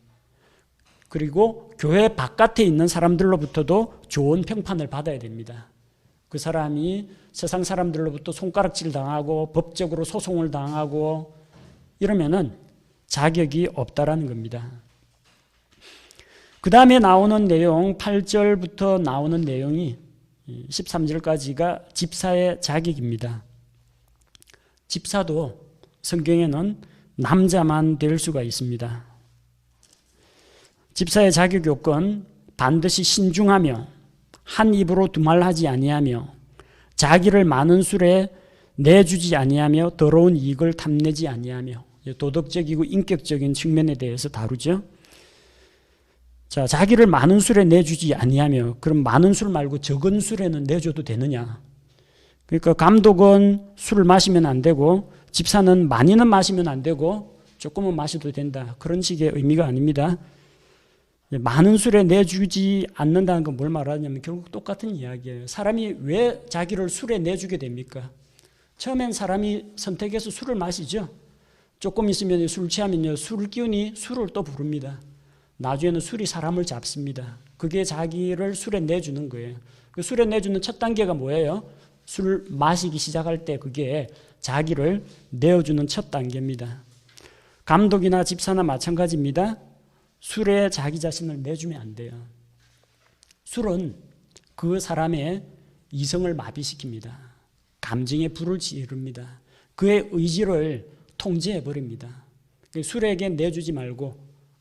그리고 교회 바깥에 있는 사람들로부터도 좋은 평판을 받아야 됩니다. 그 사람이 세상 사람들로부터 손가락질 당하고 법적으로 소송을 당하고 이러면은 자격이 없다라는 겁니다. 그 다음에 나오는 내용, 8절부터 나오는 내용이 13절까지가 집사의 자격입니다. 집사도 성경에는 남자만 될 수가 있습니다. 집사의 자격 요건, 반드시 신중하며 한 입으로 두말하지 아니하며 자기를 많은 술에 내주지 아니하며 더러운 이익을 탐내지 아니하며, 도덕적이고 인격적인 측면에 대해서 다루죠. 자, 자기를 많은 술에 내주지 아니하며, 그럼 많은 술 말고 적은 술에는 내줘도 되느냐? 그러니까 감독은 술을 마시면 안 되고 집사는 많이는 마시면 안 되고 조금은 마셔도 된다, 그런 식의 의미가 아닙니다. 많은 술에 내주지 않는다는 건 뭘 말하냐면 결국 똑같은 이야기예요. 사람이 왜 자기를 술에 내주게 됩니까? 처음엔 사람이 선택해서 술을 마시죠. 조금 있으면 술 취하면요, 술 기운이 술을 또 부릅니다. 나중에는 술이 사람을 잡습니다. 그게 자기를 술에 내주는 거예요. 그 술에 내주는 첫 단계가 뭐예요? 술 마시기 시작할 때 그게 자기를 내어주는 첫 단계입니다. 감독이나 집사나 마찬가지입니다. 술에 자기 자신을 내주면 안 돼요. 술은 그 사람의 이성을 마비시킵니다. 감정에 불을 지릅니다. 그의 의지를 통제해버립니다. 술에게 내주지 말고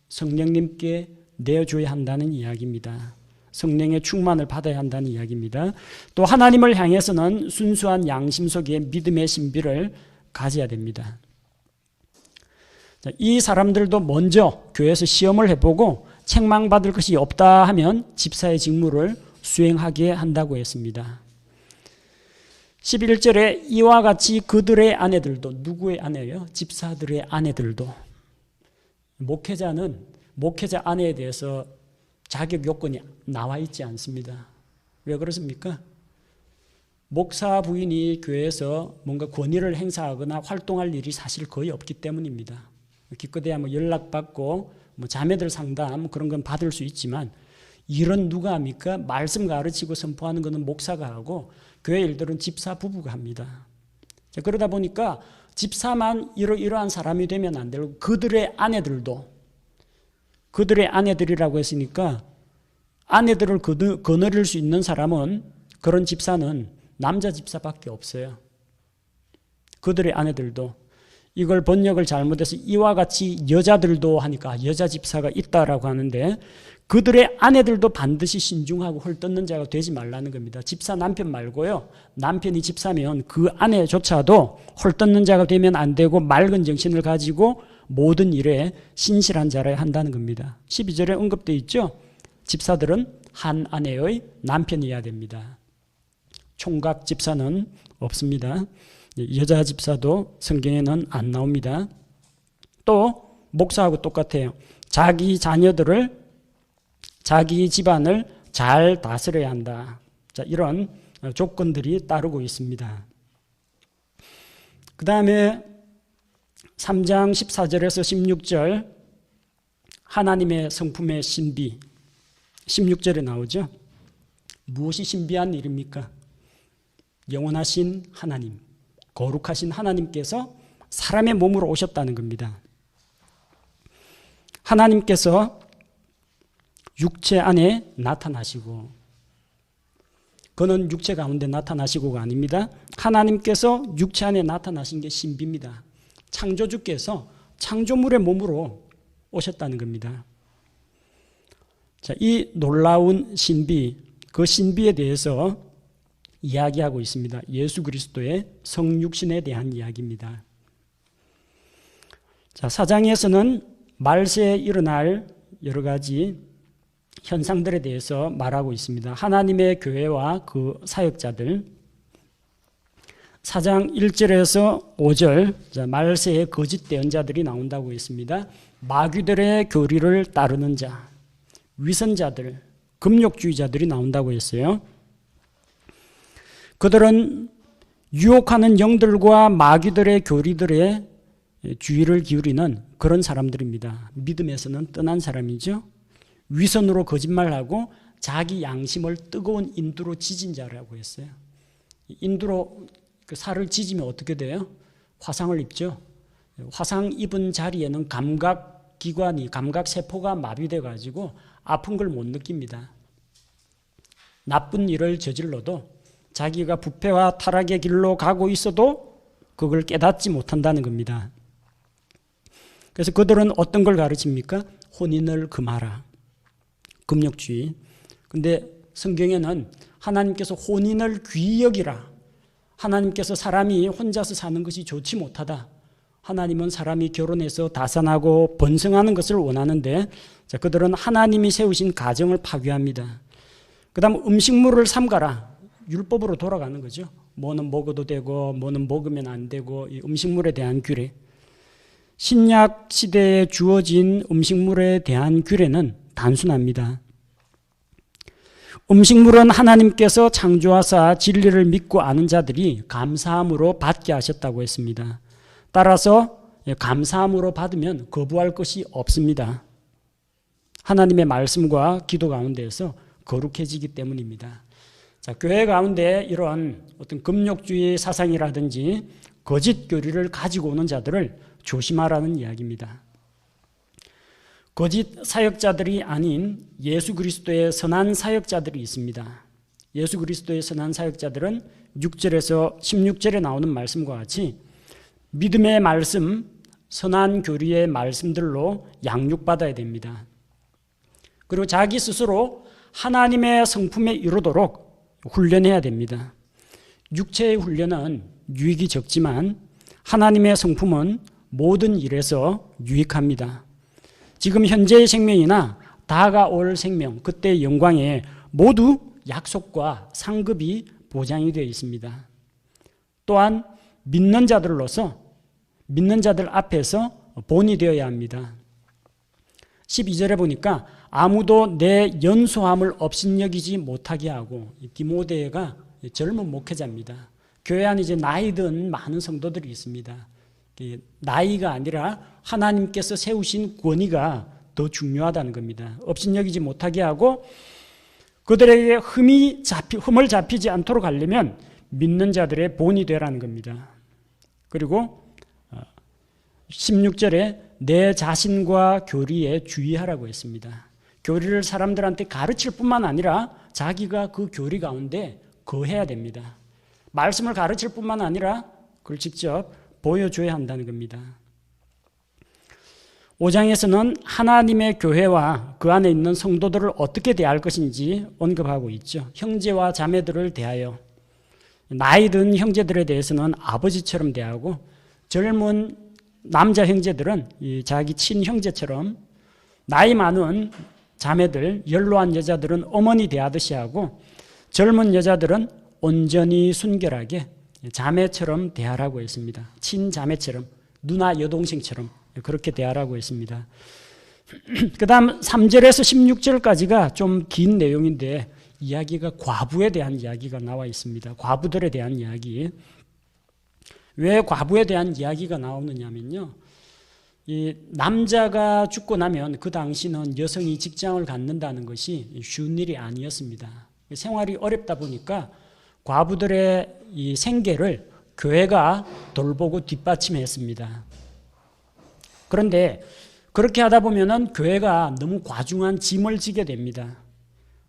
성령님께 내어줘야 한다는 이야기입니다. 성령의 충만을 받아야 한다는 이야기입니다. 또 하나님을 향해서는 순수한 양심 속에 믿음의 신비를 가져야 됩니다. 이 사람들도 먼저 교회에서 시험을 해보고 책망받을 것이 없다 하면 집사의 직무를 수행하게 한다고 했습니다. 11절에 이와 같이 그들의 아내들도, 누구의 아내예요? 집사들의 아내들도. 목회자 아내에 대해서 자격 요건이 나와 있지 않습니다. 왜 그렇습니까? 목사 부인이 교회에서 뭔가 권위를 행사하거나 활동할 일이 사실 거의 없기 때문입니다. 기껏해야 연락받고 자매들 상담 그런 건 받을 수 있지만 일은 누가 합니까? 말씀 가르치고 선포하는 것은 목사가 하고 교회 일들은 집사 부부가 합니다. 자, 그러다 보니까 집사만 이러한 사람이 되면 안 되고 그들의 아내들이라고 했으니까 아내들을 거느릴 수 있는 사람은, 그런 집사는 남자 집사밖에 없어요. 그들의 아내들도. 이걸 번역을 잘못해서 이와 같이 여자들도 하니까 여자 집사가 있다라고 하는데, 그들의 아내들도 반드시 신중하고 헐뜯는 자가 되지 말라는 겁니다. 집사 남편 말고요, 남편이 집사면 그 아내조차도 헐뜯는 자가 되면 안 되고 맑은 정신을 가지고 모든 일에 신실한 자라야 한다는 겁니다. 12절에 언급되어 있죠. 집사들은 한 아내의 남편이어야 됩니다. 총각 집사는 없습니다. 여자 집사도 성경에는 안 나옵니다. 또 목사하고 똑같아요. 자기 자녀들을, 자기 집안을 잘 다스려야 한다. 자, 이런 조건들이 따르고 있습니다. 그 다음에 3장 14절에서 16절 하나님의 성품의 신비, 16절에 나오죠. 무엇이 신비한 일입니까? 영원하신 하나님, 거룩하신 하나님께서 사람의 몸으로 오셨다는 겁니다. 하나님께서 육체 안에 나타나시고, 그는 육체 가운데 나타나시고가 아닙니다. 하나님께서 육체 안에 나타나신 게 신비입니다. 창조주께서 창조물의 몸으로 오셨다는 겁니다. 자, 이 놀라운 신비, 그 신비에 대해서 이야기하고 있습니다. 예수 그리스도의 성육신에 대한 이야기입니다. 자, 4장에서는 말세에 일어날 여러 가지 현상들에 대해서 말하고 있습니다. 하나님의 교회와 그 사역자들. 4장 1절에서 5절, 말세에 거짓 대언자들이 나온다고 했습니다. 마귀들의 교리를 따르는 자, 위선자들, 금욕주의자들이 나온다고 했어요. 그들은 유혹하는 영들과 마귀들의 교리들에 주의를 기울이는 그런 사람들입니다. 믿음에서는 떠난 사람이죠. 위선으로 거짓말하고 자기 양심을 뜨거운 인두로 지진 자라고 했어요. 인두로 그 살을 지지면 어떻게 돼요? 화상을 입죠. 화상 입은 자리에는 감각기관이, 감각세포가 마비돼 가지고 아픈 걸 못 느낍니다. 나쁜 일을 저질러도 자기가 부패와 타락의 길로 가고 있어도 그걸 깨닫지 못한다는 겁니다. 그래서 그들은 어떤 걸 가르칩니까? 혼인을 금하라. 금욕주의. 근데 성경에는 하나님께서 혼인을 귀히 여기라. 하나님께서 사람이 혼자서 사는 것이 좋지 못하다. 하나님은 사람이 결혼해서 다산하고 번성하는 것을 원하는데, 자, 그들은 하나님이 세우신 가정을 파괴합니다. 그 다음 음식물을 삼가라. 율법으로 돌아가는 거죠. 뭐는 먹어도 되고 뭐는 먹으면 안 되고, 이 음식물에 대한 규례. 신약 시대에 주어진 음식물에 대한 규례는 단순합니다. 음식물은 하나님께서 창조하사 진리를 믿고 아는 자들이 감사함으로 받게 하셨다고 했습니다. 따라서 감사함으로 받으면 거부할 것이 없습니다. 하나님의 말씀과 기도 가운데에서 거룩해지기 때문입니다. 자, 교회 가운데 이런 어떤 금욕주의 사상이라든지 거짓 교리를 가지고 오는 자들을 조심하라는 이야기입니다. 거짓 사역자들이 아닌 예수 그리스도의 선한 사역자들이 있습니다. 예수 그리스도의 선한 사역자들은 6절에서 16절에 나오는 말씀과 같이 믿음의 말씀, 선한 교리의 말씀들로 양육받아야 됩니다. 그리고 자기 스스로 하나님의 성품에 이르도록 훈련해야 됩니다. 육체의 훈련은 유익이 적지만 하나님의 성품은 모든 일에서 유익합니다. 지금 현재의 생명이나 다가올 생명, 그때의 영광에 모두 약속과 상급이 보장이 되어 있습니다. 또한 믿는 자들로서 믿는 자들 앞에서 본이 되어야 합니다. 12절에 보니까 아무도 내 연소함을 업신여기지 못하게 하고, 디모데가 젊은 목회자입니다. 교회 안에 이제 나이 든 많은 성도들이 있습니다. 나이가 아니라 하나님께서 세우신 권위가 더 중요하다는 겁니다. 업신여기지 못하게 하고 그들에게 흠을 잡히지 않도록 하려면 믿는 자들의 본이 되라는 겁니다. 그리고 16절에 내 자신과 교리에 주의하라고 했습니다. 교리를 사람들한테 가르칠 뿐만 아니라 자기가 그 교리 가운데 거해야 됩니다. 말씀을 가르칠 뿐만 아니라 그걸 직접 보여줘야 한다는 겁니다. 5장에서는 하나님의 교회와 그 안에 있는 성도들을 어떻게 대할 것인지 언급하고 있죠. 형제와 자매들을 대하여, 나이 든 형제들에 대해서는 아버지처럼 대하고, 젊은 남자 형제들은 자기 친형제처럼, 나이 많은 자매들, 연로한 여자들은 어머니 대하듯이 하고, 젊은 여자들은 온전히 순결하게 자매처럼 대하라고 했습니다. 친자매처럼, 누나 여동생처럼 그렇게 대하라고 했습니다. 그 다음 3절에서 16절까지가 좀 긴 내용인데, 이야기가 과부에 대한 이야기가 나와 있습니다. 과부들에 대한 이야기. 왜 과부에 대한 이야기가 나오느냐면요, 이 남자가 죽고 나면 그 당시는 여성이 직장을 갖는다는 것이 쉬운 일이 아니었습니다. 생활이 어렵다 보니까 과부들의 이 생계를 교회가 돌보고 뒷받침했습니다. 그런데 그렇게 하다 보면은 교회가 너무 과중한 짐을 지게 됩니다.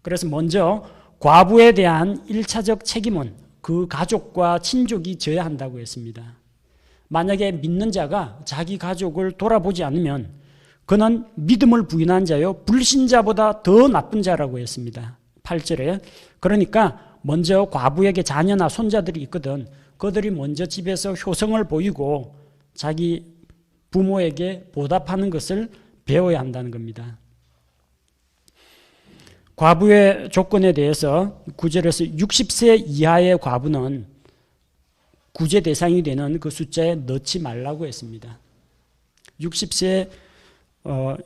그래서 먼저 과부에 대한 1차적 책임은 그 가족과 친족이 져야 한다고 했습니다. 만약에 믿는 자가 자기 가족을 돌아보지 않으면 그는 믿음을 부인한 자요 불신자보다 더 나쁜 자라고 했습니다. 8절에. 그러니까 먼저 과부에게 자녀나 손자들이 있거든 그들이 먼저 집에서 효성을 보이고 자기 부모에게 보답하는 것을 배워야 한다는 겁니다. 과부의 조건에 대해서 9절에서 60세 이하의 과부는 구제 대상이 되는 그 숫자에 넣지 말라고 했습니다. 60세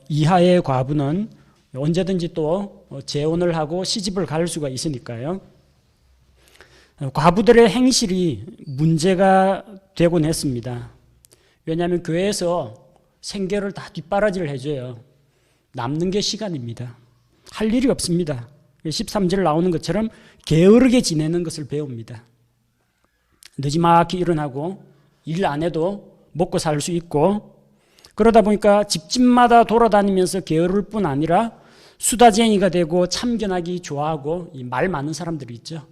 이하의 과부는 언제든지 또 재혼을 하고 시집을 갈 수가 있으니까요. 과부들의 행실이 문제가 되곤 했습니다. 왜냐하면 교회에서 생계를 다 뒷바라지를 해줘요. 남는 게 시간입니다. 할 일이 없습니다. 13절 나오는 것처럼 게으르게 지내는 것을 배웁니다. 늦지막히 일어나고 일 안 해도 먹고 살 수 있고, 그러다 보니까 집집마다 돌아다니면서 게으를 뿐 아니라 수다쟁이가 되고 참견하기 좋아하고 이 말 많은 사람들이 있죠.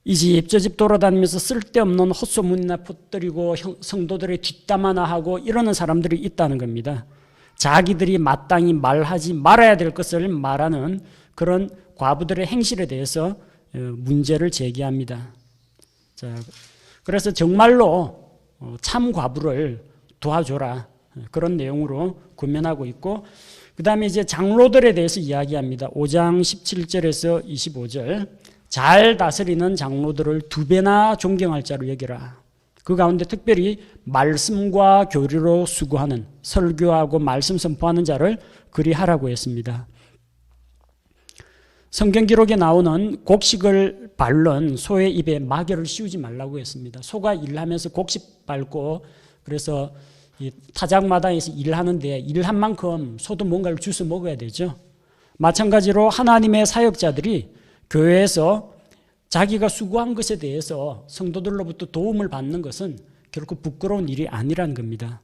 이 집 저 집 돌아다니면서 쓸데없는 헛소문이나 퍼뜨리고 성도들의 뒷담화나 하고 이러는 사람들이 있다는 겁니다. 자기들이 마땅히 말하지 말아야 될 것을 말하는 그런 과부들의 행실에 대해서 문제를 제기합니다. 자, 그래서 정말로 참 과부를 도와줘라, 그런 내용으로 권면하고 있고, 그 다음에 이제 장로들에 대해서 이야기합니다. 5장 17절에서 25절. 잘 다스리는 장로들을 2배나 존경할 자로 여기라. 그 가운데 특별히 말씀과 교리로 수고하는, 설교하고 말씀 선포하는 자를 그리하라고 했습니다. 성경 기록에 나오는 곡식을 밟는 소의 입에 마개를 씌우지 말라고 했습니다. 소가 일하면서 곡식 밟고, 그래서 이 타작마당에서 일하는데 일한 만큼 소도 뭔가를 주워 먹어야 되죠. 마찬가지로 하나님의 사역자들이 교회에서 자기가 수고한 것에 대해서 성도들로부터 도움을 받는 것은 결코 부끄러운 일이 아니라는 겁니다.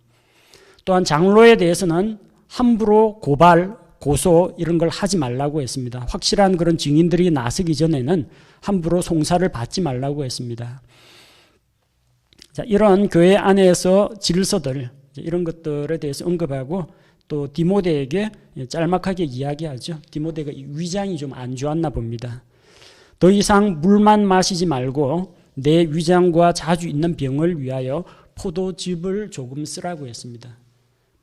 또한 장로에 대해서는 함부로 고발, 고소 이런 걸 하지 말라고 했습니다. 확실한 그런 증인들이 나서기 전에는 함부로 송사를 받지 말라고 했습니다. 자, 이런 교회 안에서 질서들, 이런 것들에 대해서 언급하고, 또 디모데에게 짤막하게 이야기하죠. 디모데가 위장이 좀 안 좋았나 봅니다. 더 이상 물만 마시지 말고 내 위장과 자주 있는 병을 위하여 포도즙을 조금 쓰라고 했습니다.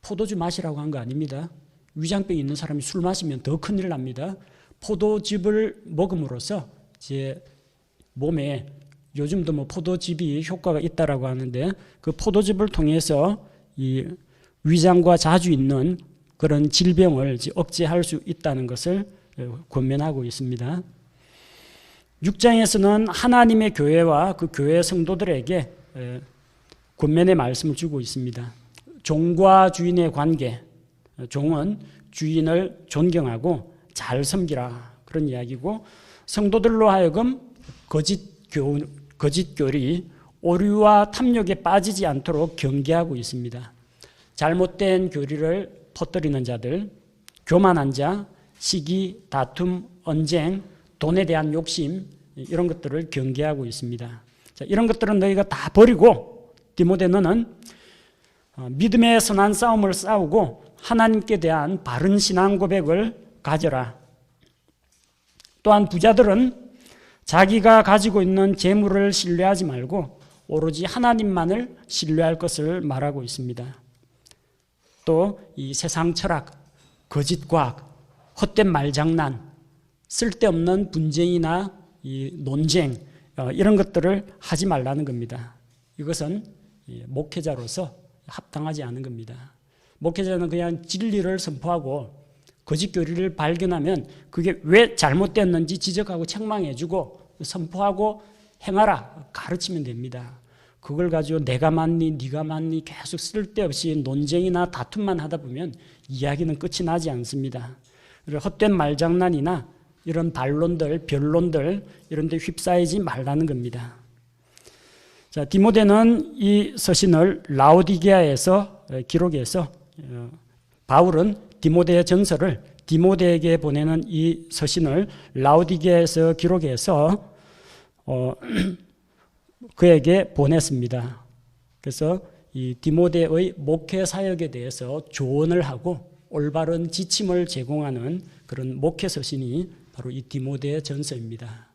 포도주 마시라고 한 거 아닙니다. 위장병 있는 사람이 술 마시면 더 큰일 납니다. 포도즙을 먹음으로써 제 몸에, 요즘도 뭐 포도즙이 효과가 있다라고 하는데, 그 포도즙을 통해서 이 위장과 자주 있는 그런 질병을 억제할 수 있다는 것을 권면하고 있습니다. 6장에서는 하나님의 교회와 그 교회 성도들에게 권면의 말씀을 주고 있습니다. 종과 주인의 관계, 종은 주인을 존경하고 잘 섬기라, 그런 이야기고, 성도들로 하여금 거짓 교리, 오류와 탐욕에 빠지지 않도록 경계하고 있습니다. 잘못된 교리를 퍼뜨리는 자들, 교만한 자, 시기, 다툼, 언쟁, 돈에 대한 욕심, 이런 것들을 경계하고 있습니다. 자, 이런 것들은 너희가 다 버리고, 디모데 너는 믿음의 선한 싸움을 싸우고 하나님께 대한 바른 신앙 고백을 가져라. 또한 부자들은 자기가 가지고 있는 재물을 신뢰하지 말고 오로지 하나님만을 신뢰할 것을 말하고 있습니다. 또 이 세상 철학, 거짓 과학, 헛된 말장난, 쓸데없는 분쟁이나 이 논쟁, 이런 것들을 하지 말라는 겁니다. 이것은 목회자로서 합당하지 않은 겁니다. 목회자는 그냥 진리를 선포하고 거짓 교리를 발견하면 그게 왜 잘못됐는지 지적하고 책망해주고 선포하고 행하라, 가르치면 됩니다. 그걸 가지고 내가 맞니 네가 맞니 계속 쓸데없이 논쟁이나 다툼만 하다 보면 이야기는 끝이 나지 않습니다. 헛된 말장난이나 이런 반론들, 변론들 이런 데 휩싸이지 말라는 겁니다. 자, 디모데는 이 서신을 라오디게아에서 기록해서, 바울은 디모데의 전서를 디모데에게 보내는 이 서신을 라오디게아에서 기록해서 그에게 보냈습니다. 그래서 이 디모데의 목회 사역에 대해서 조언을 하고 올바른 지침을 제공하는 그런 목회 서신이 바로 이 디모데 전서입니다.